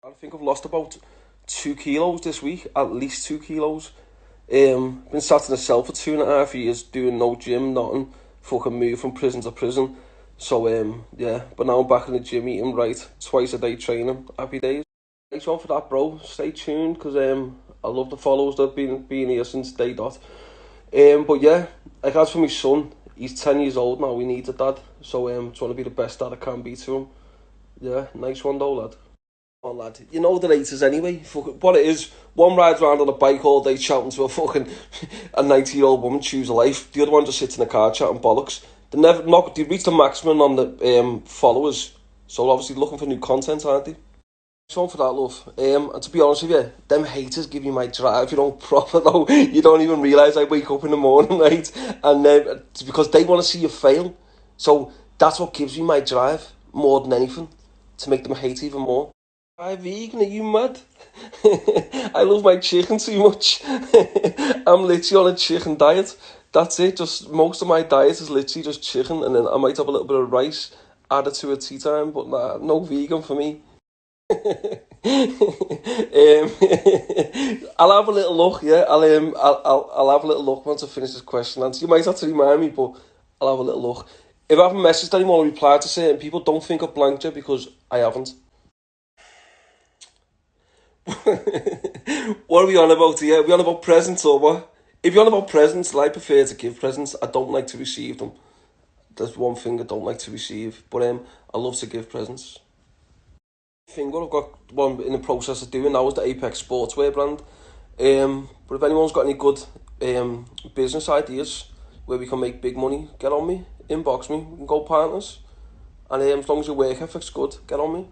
I think I've lost about 2 kilos this week, at least 2 kilos. Been sat in a cell for 2.5 years doing no gym, nothing. Fucking move from prison to prison. So yeah, but now I'm back in the gym eating right, twice a day training, happy days. Thanks one for that, bro. Stay tuned because I love the followers that have been here since day dot. But yeah, like as for my son, he's 10 years old now. We need a dad, so trying to be the best dad I can be to him. Yeah, nice one though, lad. Oh, lad, you know the haters anyway. Fucking, what it is, one rides around on a bike all day shouting to a fucking a 90-year-old woman choose a life. The other one just sits in a car chatting bollocks. They reach the maximum on the followers, so obviously looking for new content, aren't they? So for that, love. And to be honest with you, them haters give you my drive. You don't proper though. You don't even realise I wake up in the morning, right? And it's because they want to see you fail. So that's what gives me my drive more than anything, to make them hate even more. I'm vegan, are you mad? I love my chicken too much. I'm literally on a chicken diet. That's it. Just most of my diet is literally just chicken, and then I might have a little bit of rice added to at tea time. But nah, no vegan for me. I'll have a little look. Yeah, I'll have a little look once I finish this question answer. You might have to remind me, but I'll have a little look. If I haven't messaged anyone or replied to certain people, don't think I've blanked you because I haven't. What are we on about here? Are we on about presents or what? If you're on about presents, I prefer to give presents. I don't like to receive them. That's one thing I don't like to receive. But I love to give presents. What I've got one in the process of doing now is the Apex Sportswear brand. But if anyone's got any good business ideas where we can make big money, get on me, inbox me, we can go partners. And as long as your work ethic's good, get on me.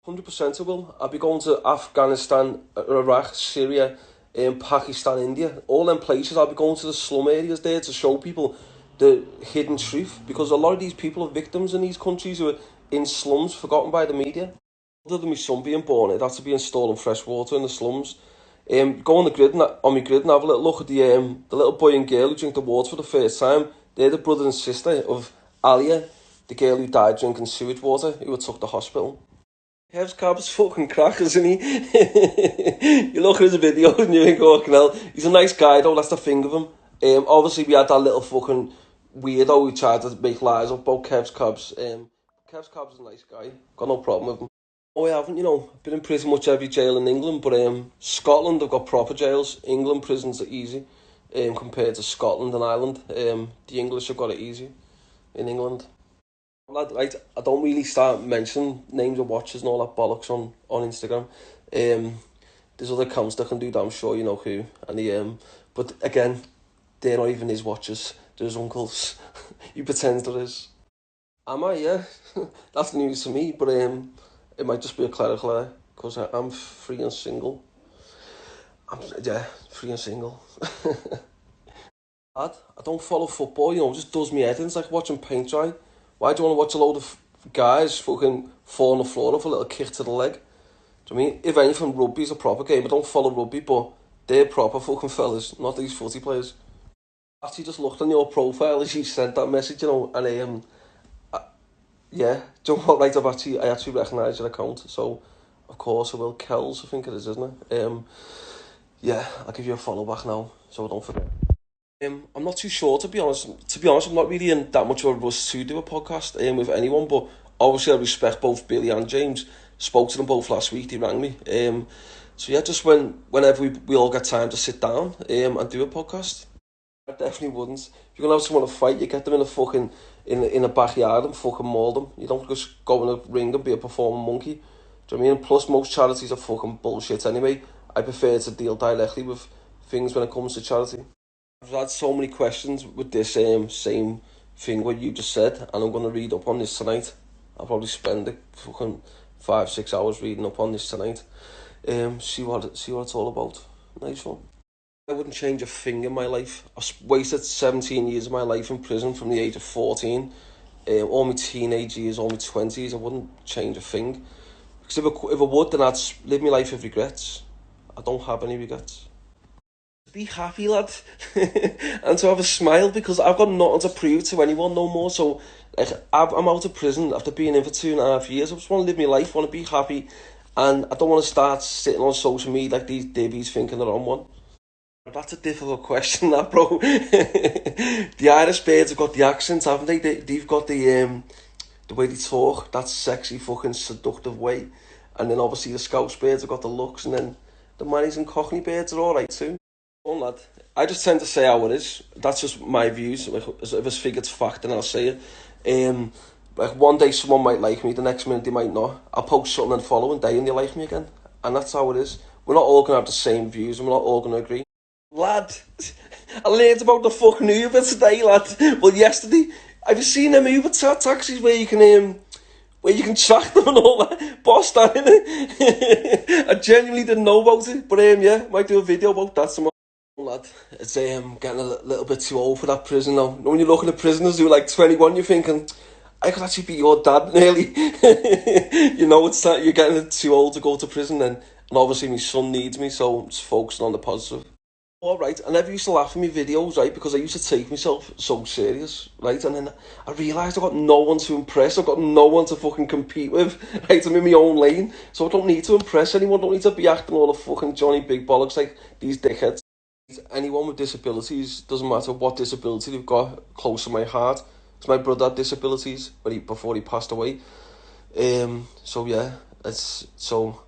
100% I will. I'll be going to Afghanistan, Iraq, Syria, Pakistan, India, all them places. I'll be going to the slum areas there to show people the hidden truth, because a lot of these people are victims in these countries who are in slums, forgotten by the media. Other than my son being born, it'd have to be installing fresh water in the slums. Go on the grid and, on my grid and have a little look at the little boy and girl who drink the water for the first time. They're the brother and sister of Alia, the girl who died drinking sewage water, who were took to hospital. Kev's Cab's fucking crack, isn't he? You look at his video and you think, oh, hell, he's a nice guy though, that's the thing of him. Obviously we had that little fucking weirdo who tried to make lies up about Kev's Cabs. Kev's Cab's a nice guy, got no problem with him. Oh, I haven't, been in pretty much every jail in England, but Scotland have got proper jails. England prisons are easy compared to Scotland and Ireland. The English have got it easy in England. Right, I don't really start mentioning names of watches and all that bollocks on Instagram. There's other accounts that can do that, I'm sure you know who. And but again, they're not even his watches. They're his uncle's. He pretends there is. Am I? Yeah. That's news to me, but it might just be a clerical error, because I'm free and single. Yeah, free and single. I don't follow football, it just does me head in. It's like watching paint dry. Why do you want to watch a load of guys fucking fall on the floor with a little kick to the leg? Do you know what I mean? If anything, rugby's a proper game. I don't follow rugby, but they're proper fucking fellas, not these footy players. I actually just looked on your profile as you sent that message, and yeah, do you know what, right, I actually recognise your account, so of course I will. Kells, I think it is, isn't it? Yeah, I'll give you a follow back now, so don't forget. I'm not too sure, to be honest. I'm not really in that much of a rush to do a podcast with anyone, but obviously I respect both Billy and James. Spoke to them both last week, they rang me. So yeah, just whenever we all get time to sit down and do a podcast. I definitely wouldn't. If you're going to have someone to fight, you get them in a fucking, in a backyard and fucking maul them. You don't just go in a ring and be a performing monkey. Do you know what I mean? Plus, most charities are fucking bullshit anyway. I prefer to deal directly with things when it comes to charity. I've had so many questions with this same thing what you just said, and I'm going to read up on this tonight. I'll probably spend a fucking 5-6 hours reading up on this tonight. See what it's all about. Nice one. I wouldn't change a thing in my life. I've wasted 17 years of my life in prison from the age of 14. All my teenage years, all my 20s, I wouldn't change a thing. Because if I would, then I'd live my life with regrets. I don't have any regrets. Be happy, lad, and to have a smile, because I've got nothing to prove to anyone no more. So, like, I'm out of prison after being in for 2.5 years. I just want to live my life, want to be happy, And I don't want to start sitting on social media like these dibbies thinking they're on one. That's a difficult question, that, bro. The Irish birds have got the accents, haven't they? They've got the way they talk, that sexy fucking seductive way. And then obviously the Scouse birds have got the looks, and then the Mannies and Cockney birds are alright too. Oh, lad. I just tend to say how it is. That's just my views. Like, if it's figured fact, then I'll say it. Like, one day someone might like me, the next minute they might not. I'll post something and following day and they like me again. And that's how it is. We're not all going to have the same views and we're not all going to agree. Lad, I learned about the fucking Uber today, lad. Well, yesterday. Have you seen them Uber taxis where you can track them and all that? Boss that, innit? I genuinely didn't know about it. But yeah, might do a video about that tomorrow. Lad, it's getting a little bit too old for that prison now. When you're looking at prisoners who are like 21, you're thinking, I could actually be your dad nearly. You know, it's that you're getting too old to go to prison then. And obviously my son needs me, so I'm just focusing on the positive. Alright, I never used to laugh at my videos, right, because I used to take myself so serious, right, and then I realised I've got no one to impress, I've got no one to fucking compete with, right, I'm in my own lane, so I don't need to impress anyone, don't need to be acting all the fucking Johnny Big Bollocks like these dickheads. Anyone with disabilities, doesn't matter what disability they've got, close to my heart. Because my brother had disabilities before he passed away. So yeah, so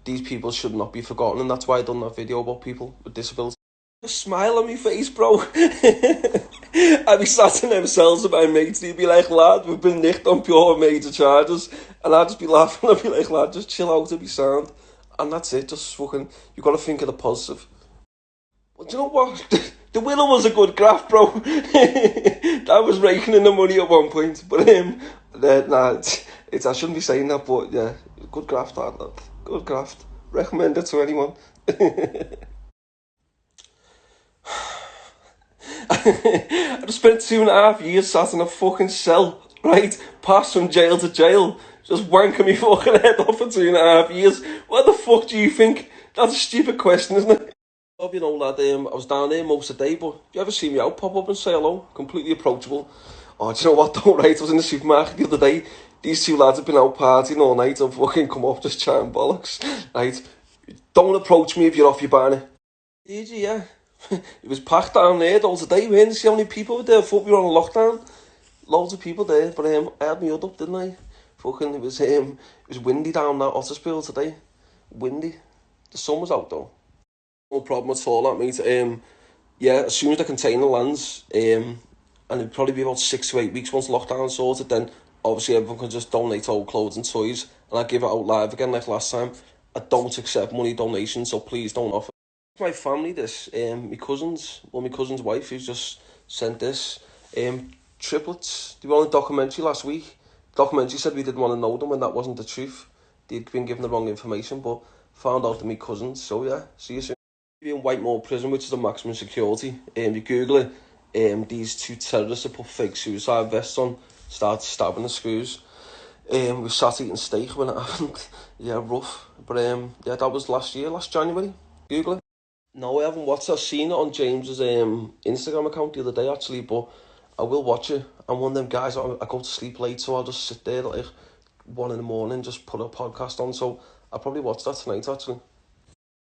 these people should not be forgotten, and that's why I done that video about people with disabilities. A smile on my face, bro. I'd be sat in themselves with my mates, they'd be like, lad, we've been nicked on pure major charges, and I'd just be laughing, I'd be like, lad, just chill out, it'll be sound. And that's it, just fucking, you got to think of the positive. Well, do you know what? The Willow was a good graft, bro. That was raking in the money at one point. But nah, I shouldn't be saying that, but yeah, good graft, that lad. Good graft. Recommend it to anyone. I just spent 2.5 years sat in a fucking cell, right? Passed from jail to jail. Just wanking me fucking head off for 2.5 years. What the fuck do you think? That's a stupid question, isn't it? You know, lad, I was down there most of the day, but if you ever see me out, pop up and say hello. Completely approachable. Oh, do you know what, though, right? I was in the supermarket the other day. These two lads have been out partying all night. I've fucking come up just chatting bollocks, right? Don't approach me if you're off your banner. Did you, yeah? It was packed down there all day. We didn't see how many people were there. I thought we were on lockdown. Loads of people there, but I had my hood up, didn't I? Fucking, it was windy down that Otterspool today. Windy. The sun was out, though. No problem at all, that, mate. Yeah, as soon as the container lands, and it'll probably be about 6 to 8 weeks once lockdown sorted, then obviously everyone can just donate old clothes and toys, and I'll give it out live again like last time. I don't accept money donations, so please don't offer. My family this, my cousin's wife who's just sent this, triplets. They were on a documentary last week. The documentary said we didn't want to know them, and that wasn't the truth. They'd been given the wrong information, but found out they're my cousins, so yeah, see you soon. In Whitemoor Prison, which is the maximum security, you Google it, these two terrorists have put fake suicide vests on, started stabbing the screws. We sat eating steak when it happened. Yeah, rough. But yeah, that was last January. Google it. No, I haven't watched it. I've seen it on James's Instagram account the other day, actually, but I will watch it. I'm one of them guys, I go to sleep late, so I'll just sit there like 1 in the morning, just put a podcast on, so I'll probably watch that tonight, actually.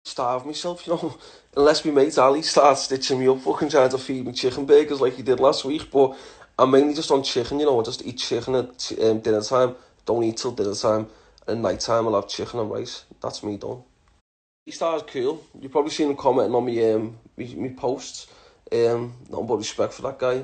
Starve myself, you know, unless my mate Ali starts stitching me up fucking trying to feed me chicken burgers like he did last week, but I'm mainly just on chicken, you know. I just eat chicken at dinner time, don't eat till dinner time, and night time I'll have chicken and rice. That's me done. He starts cool. You've probably seen him commenting on me posts. Nothing but respect for that guy.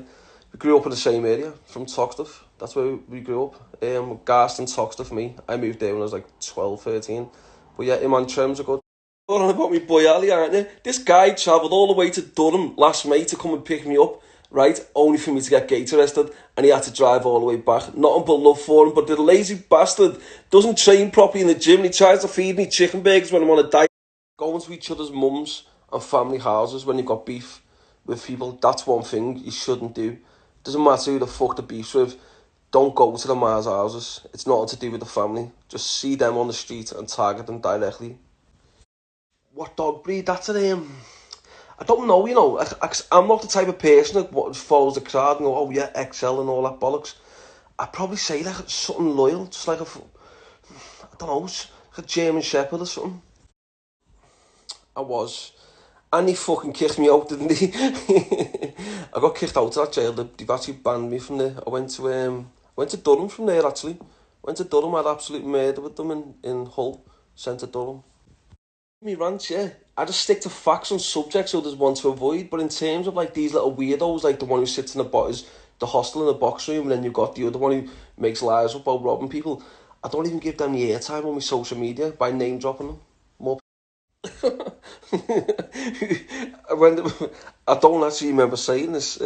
We grew up in the same area, from Toxteth. That's where we grew up. Garston, Toxteth for me. I moved there when I was like 12, 13. But yeah, him and Trems are good. On about me boy Ali, aren't you? This guy travelled all the way to Durham last May to come and pick me up, right? Only for me to get gate arrested, and he had to drive all the way back. Nothing but love for him, but the lazy bastard doesn't train properly in the gym, and he tries to feed me chicken burgers when I'm on a diet. Going to each other's mums and family houses when you've got beef with people, that's one thing you shouldn't do. Doesn't matter who the fuck the beef's with, don't go to the man's houses. It's nothing to do with the family. Just see them on the street and target them directly. What dog breed? That's I don't know, you know. I'm not the type of person that follows the crowd and go, oh yeah, XL and all that bollocks. I'd probably say like something loyal, just like I don't know, like a German Shepherd or something. I was. And he fucking kicked me out, didn't he? I got kicked out of that jail. They've actually banned me from there. I went to Durham from there, actually. Went to Durham, had absolute murder with them in Hull, centre Durham. Me rants, yeah. I just stick to facts on subjects others want to avoid, but in terms of like these little weirdos, like the one who sits in the hostel in the box room, and then you've got the other one who makes lies up about robbing people, I don't even give them the airtime on my social media by name dropping them. More when I don't actually remember saying this.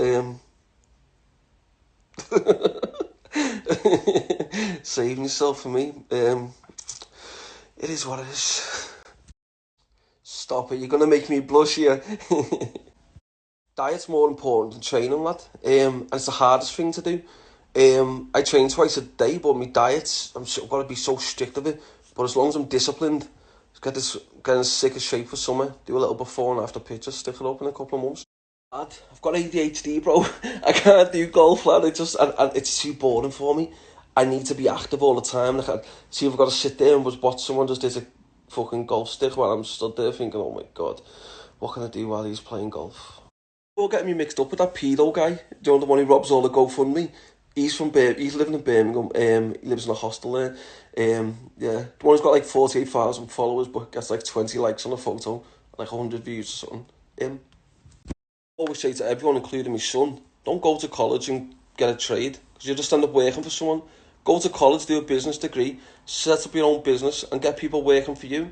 Saving yourself for me. It is what it is. Stop it, you're gonna make me blush here. Diet's more important than training, lad. And it's the hardest thing to do. I train twice a day, but my diet's, I've got to be so strict of it. But as long as I'm disciplined, get in sick of shape for summer, do a little before and after pictures, stick it up in a couple of months. Lad, I've got ADHD, bro. I can't do golf, lad. And it's too boring for me. I need to be active all the time. See if I've got to sit there and just watch someone just hit a fucking golf stick while I'm stood there thinking, oh my god, what can I do while he's playing golf? You're getting me mixed up with that pedo guy. Do you know the one who robs all the GoFundMe? He's living in Birmingham. He lives in a hostel there. Yeah, the one who's got like 48,000 followers, but gets like 20 likes on a photo, like 100 views or something. I always say to everyone, including my son, don't go to college and get a trade, because you'll just end up working for someone. Go to college, do a business degree, set up your own business, and get people working for you.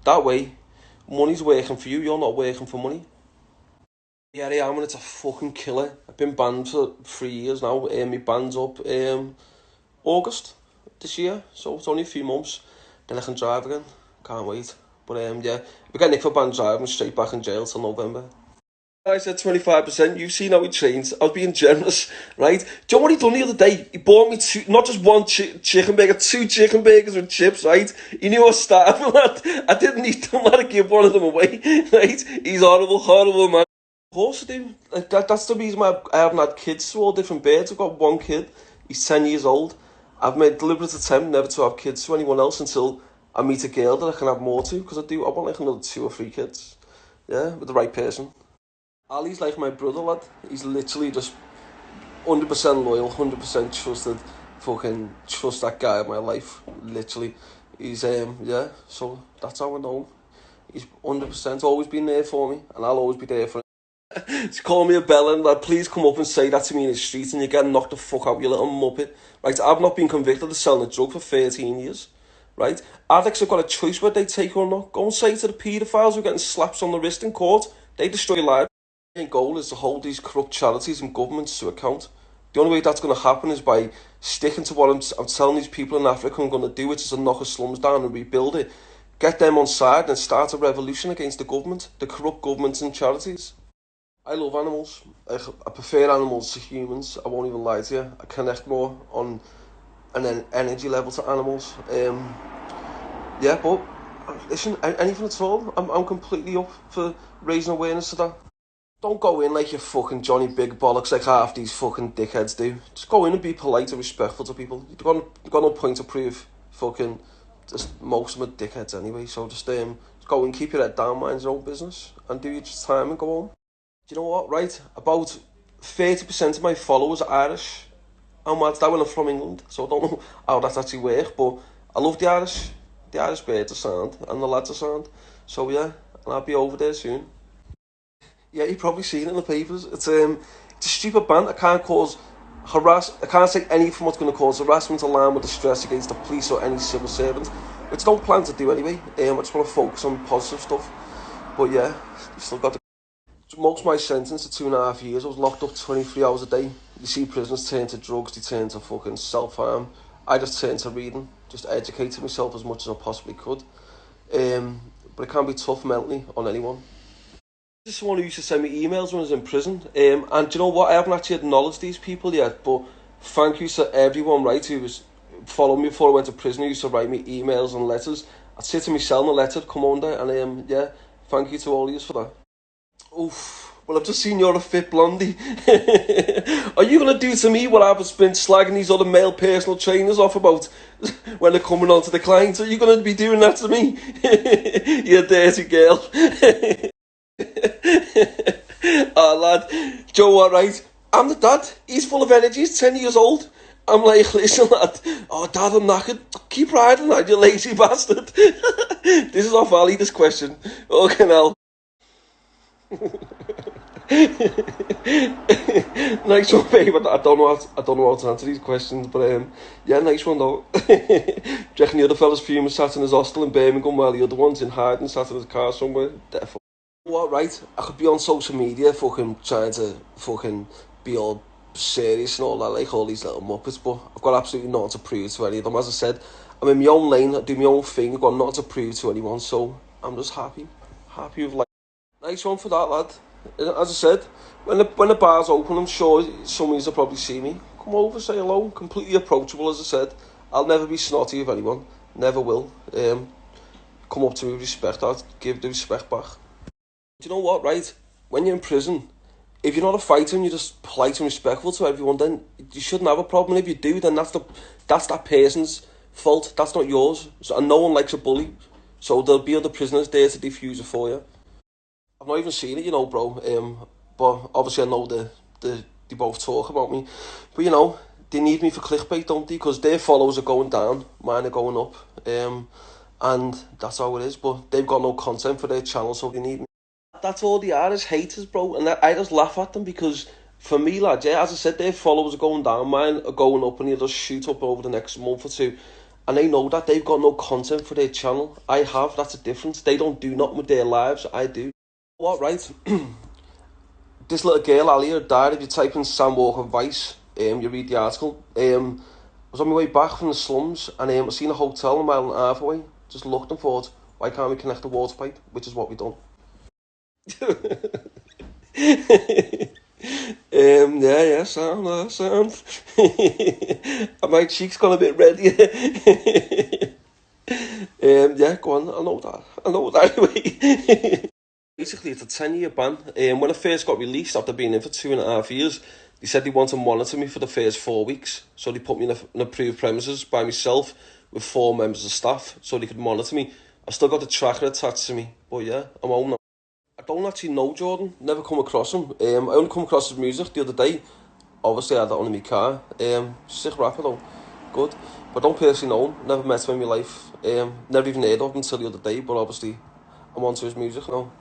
That way, money's working for you. You're not working for money. Yeah, I am, and it's a fucking killer. I've been banned for 3 years now. My ban's up August this year, so it's only a few months. Then I can drive again. Can't wait. But yeah, if I get nicked for banned driving, straight back in jail till November. I said 25%. You've seen how he trains. I was being generous, right? Do you know what he done the other day? He bought me two, not just one chicken burger, two chicken burgers with chips, right? He knew I was starving, lad. I didn't need to let give one of them away, right? He's horrible, horrible, man. Of course I do. Like that's the reason why I haven't had kids to all different birds. I've got one kid. He's 10 years old. I've made a deliberate attempt never to have kids to anyone else until I meet a girl that I can have more to, because I want like another 2 or 3 kids. Yeah, with the right person. Ali's like my brother, lad. He's literally just 100% loyal, 100% trusted. Fucking trust that guy in my life. Literally. He's, yeah, so that's how I know him. He's 100% always been there for me, and I'll always be there for him. Just call me a bellend, lad. Please come up and say that to me in the street and you're getting knocked the fuck out, you little muppet. Right, I've not been convicted of selling a drug for 13 years. Right? Addicts have got a choice whether they take or not. Go and say to the paedophiles who are getting slaps on the wrist in court, they destroy lives. My goal is to hold these corrupt charities and governments to account. The only way that's going to happen is by sticking to what I'm telling these people in Africa I'm going to do, which is to knock the slums down and rebuild it. Get them on side and start a revolution against the government, the corrupt governments and charities. I love animals. I prefer animals to humans. I won't even lie to you. I connect more on an energy level to animals. Yeah, but listen, anything at all. I'm completely up for raising awareness of that. Don't go in like you're fucking Johnny Big Bollocks like half these fucking dickheads do. Just go in and be polite and respectful to people. You've got no point to prove. Fucking, just most of them are dickheads anyway. So just go and keep your head down, mind your own business, and do your time and go home. Do you know what? Right, about 30% of my followers are Irish. I'm mad that when I'm from England, so I don't know how that actually works. But I love the Irish. The Irish birds are sound, and the lads are sound. So yeah, and I'll be over there soon. Yeah, you've probably seen it in the papers. It's a stupid ban. I can't say anything what's going to cause harassment, alarm, or distress against the police or any civil servant, which I don't plan to do anyway. I just want to focus on positive stuff. But yeah, you still got to. Most of my sentence of 2.5 years, I was locked up 23 hours a day. You see prisoners turn to drugs, they turn to fucking self-harm. I just turned to reading, just educated myself as much as I possibly could. But it can be tough mentally on anyone. This is someone who used to send me emails when I was in prison. And do you know what? I haven't actually acknowledged these people yet, but thank you to everyone, right, who was following me before I went to prison, who used to write me emails and letters. I'd say to myself in a letter, come under, and yeah, thank you to all of you for that. Oof, Well, I've just seen you're a fit blondie. Are you going to do to me what I've been slagging these other male personal trainers off about when they're coming on to the clients? Are you going to be doing that to me? You dirty girl. Oh, lad. Joe, all right. I'm the dad. He's full of energy. He's 10 years old. I'm like, listen, lad. Oh, Dad, I'm knackered. Keep riding, lad, you lazy bastard. This is off Ali, this question. Okay, now. Nice one, babe. I don't know how to answer these questions, but yeah, nice one though. Do you reckon the other fella's fuming sat in his hostel in Birmingham while the other one's in hiding, sat in his car somewhere? Definitely. What, right? I could be on social media fucking trying to fucking be all serious and all that, like all these little muppets, but I've got absolutely nothing to prove to any of them. As I said, I'm in my own lane, I do my own thing, I've got nothing to prove to anyone, so I'm just happy with life. Nice one for that, lad. As I said, when the bar's open, I'm sure some of you will probably see me. Come over, say hello, completely approachable, as I said. I'll never be snotty of anyone, never will. Come up to me with respect, I'll give the respect back. Do you know what, right? When you're in prison, if you're not a fighter and you're just polite and respectful to everyone, then you shouldn't have a problem. And if you do, then that's that person's fault. That's not yours. So, and no one likes a bully. So there'll be other prisoners there to defuse it for you. I've not even seen it, you know, bro. But obviously I know they both talk about me. But you know, they need me for clickbait, don't they? Because their followers are going down, mine are going up. And that's how it is. But they've got no content for their channel, so they need me. That's all they are, is haters, bro. And I just laugh at them because, for me, lad, yeah, as I said, their followers are going down, mine are going up, and they'll just shoot up over the next month or two. And they know that they've got no content for their channel. I have, that's a difference. They don't do nothing with their lives, I do. What, right? This little girl, Alia, died. If you type in Sam Walker Vice, you read the article. I was on my way back from the slums, and I seen a hotel a mile and a half away. Just looked and thought, why can't we connect the water pipe? Which is what we done. Yeah, sound. And my cheeks got a bit red. Yeah, go on. I know that anyway. Basically, it's a 10-year ban. When I first got released after being in for 2.5 years, they said they want to monitor me for the first 4 weeks. So they put me in an approved premises by myself with 4 members of staff, so they could monitor me. I still got the tracker attached to me, but yeah, I'm home now. I don't actually know Jordan, never come across him. I only come across his music the other day. Obviously I had that on in my car. Sick rapper though, good. But I don't personally know him, never met him in my life. Never even heard of him until the other day, but obviously I'm onto his music now.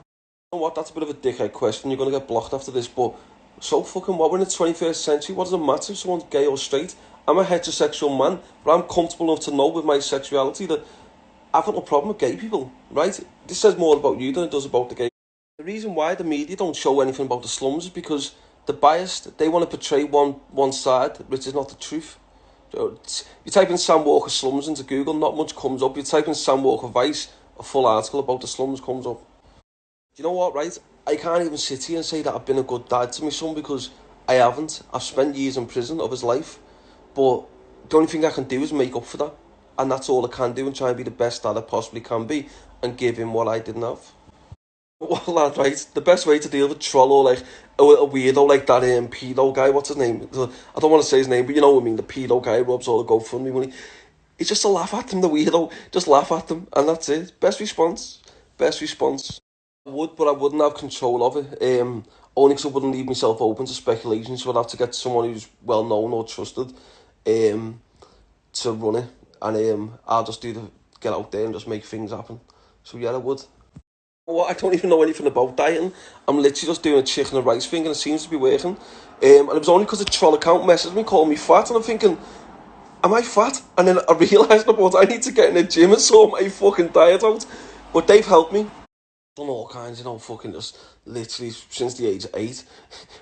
You know what, that's a bit of a dickhead question, you're going to get blocked after this, but so fucking what, we're in the 21st century, what does it matter if someone's gay or straight? I'm a heterosexual man, but I'm comfortable enough to know with my sexuality that I've got no problem with gay people, right? This says more about you than it does about the gay. The reason why the media don't show anything about the slums is because they're biased. They want to portray one side, which is not the truth. So, you type in Sam Walker slums into Google, not much comes up. You type in Sam Walker Vice, a full article about the slums comes up. Do you know what, right? I can't even sit here and say that I've been a good dad to my son because I haven't. I've spent years in prison of his life. But the only thing I can do is make up for that. And that's all I can do, and try and be the best dad I possibly can be and give him what I didn't have. Well, lad, right, the best way to deal with troll or like a weirdo like that pedo guy, what's his name? I don't want to say his name, but you know what I mean, the pedo guy rubs all the GoFundMe money. It's just to laugh at him, the weirdo, just laugh at them, and that's it. Best response. I would, but I wouldn't have control of it, only because I wouldn't leave myself open to speculation, so I'd have to get someone who's well known or trusted to run it, and I'll just get out there and just make things happen. So yeah, I would. Well, I don't even know anything about dieting. I'm literally just doing a chicken and rice thing and it seems to be working. And it was only because the troll account messaged me, calling me fat, and I'm thinking, am I fat? And then I realised about I need to get in the gym and sort my fucking diet out. But they've helped me. Done all kinds, you know, fucking just literally since the age of 8.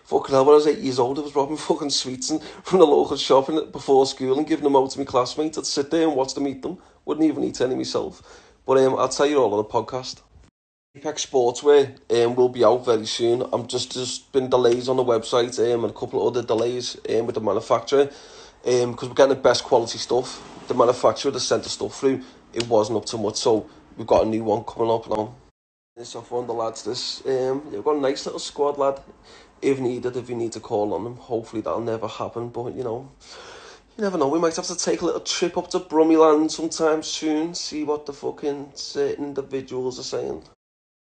Fucking hell, when I was 8 years old, I was robbing fucking sweets from the local shop before school and giving them out to my classmates. I'd sit there and watch them eat them. Wouldn't even eat any myself. But I'll tell you all on the podcast. Apex Sportswear will be out very soon. I'm just been delays on the website and a couple of other delays with the manufacturer because we're getting the best quality stuff. The manufacturer that sent the stuff through, it wasn't up to much, so we've got a new one coming up now. It's off one of the lads. This you've got a nice little squad, lad. If needed, if you need to call on them, hopefully that'll never happen. But you never know. We might have to take a little trip up to Brummyland sometime soon. See what the fucking certain individuals are saying.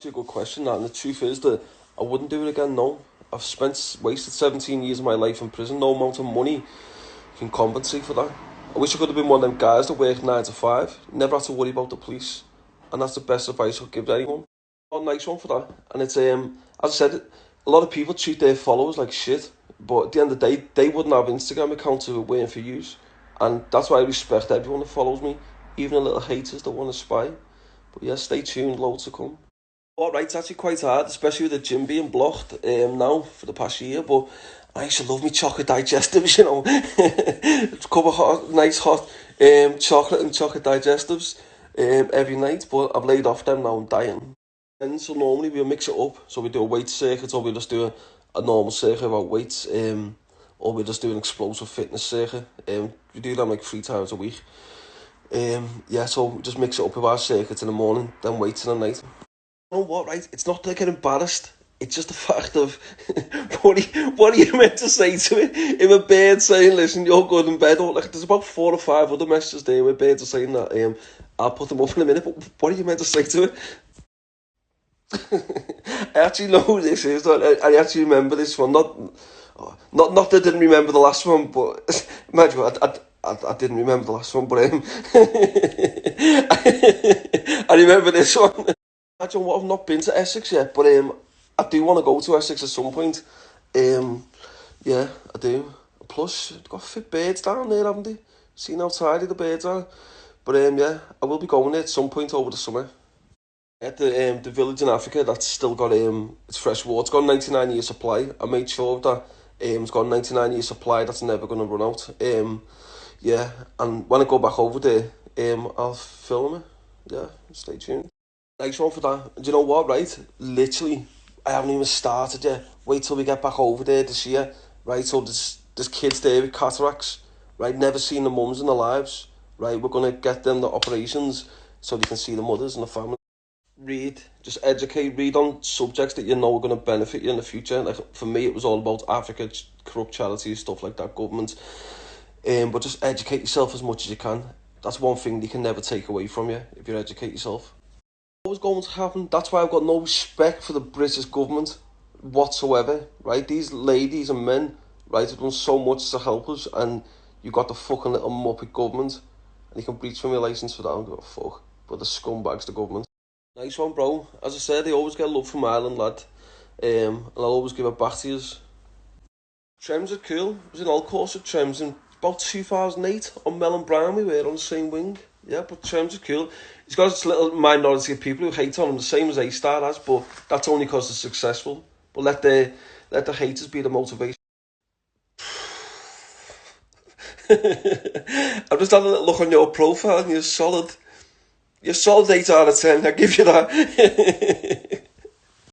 It's a good question, that. And the truth is that I wouldn't do it again. No, wasted 17 years of my life in prison. No amount of money can compensate for that. I wish I could have been one of them guys that worked 9 to 5. Never had to worry about the police. And that's the best advice I'll give to anyone. A nice one for that. And it's as I said, a lot of people treat their followers like shit, but at the end of the day, they wouldn't have Instagram accounts if it weren't for use. And that's why I respect everyone that follows me, even the little haters that want to spy. But yeah, stay tuned, loads to come. Alright, it's actually quite hard, especially with the gym being blocked now for the past year, but I used to love me chocolate digestives, a cup of hot, nice hot chocolate and chocolate digestives every night, but I've laid off them now, I'm dying. And so normally we'll mix it up, so we do a weight circuit, or we'll just do a normal circuit about weights, or we'll just do an explosive fitness circuit. We do them like 3 times a week. Yeah, so we just mix it up with our circuit in the morning, then weights in the night. You know what, right? It's not like I'm embarrassed. It's just the fact of what are you meant to say to it? If a bird saying, "Listen, you're good in bed," or like there's about 4 or 5 other messages there where birds are saying that. I'll put them up in a minute. But what are you meant to say to it? I actually know who this is. I actually remember this one. Not that I didn't remember the last one, but imagine I didn't remember the last one, but I remember this one. Imagine what, I've not been to Essex yet, but I do want to go to Essex at some point. Yeah, I do. Plus, they've got fit birds down there, haven't they? Seen how tidy the birds are. But yeah, I will be going there at some point over the summer. At the village in Africa that's still got it's fresh water. It's got 99-year supply. I made sure of that. It's got 99-year supply that's never going to run out. Yeah, and when I go back over there, I'll film it. Yeah, stay tuned. Nice one for that. Do you know what, right? Literally, I haven't even started yet. Wait till we get back over there this year, right? So there's kids there with cataracts, right? Never seen the mums in their lives, right? We're going to get them the operations so they can see the mothers and the family. Read, just educate, read on subjects that you know are going to benefit you in the future. Like for me, it was all about Africa, corrupt charities, stuff like that, government. But just educate yourself as much as you can. That's one thing they can never take away from you if you educate yourself. What's going to happen? That's why I've got no respect for the British government whatsoever, right? These ladies and men, right, have done so much to help us, and you got the fucking little muppet government, and you can breach from your licence for that. I don't give a fuck. But the scumbags, the government. Nice one, bro. As I said, they always get love from Ireland, lad. And I'll always give it back to you. Trems are cool. I was in all course at Trems in about 2008 on Mel and Brown. We were on the same wing. Yeah, but Trems are cool. He's got this little minority of people who hate on him, the same as A-Star has, but that's only because they're successful. But let the haters be the motivation. I've just had a little look on your profile and you're solid. You're solid 8 out of 10, I give you that.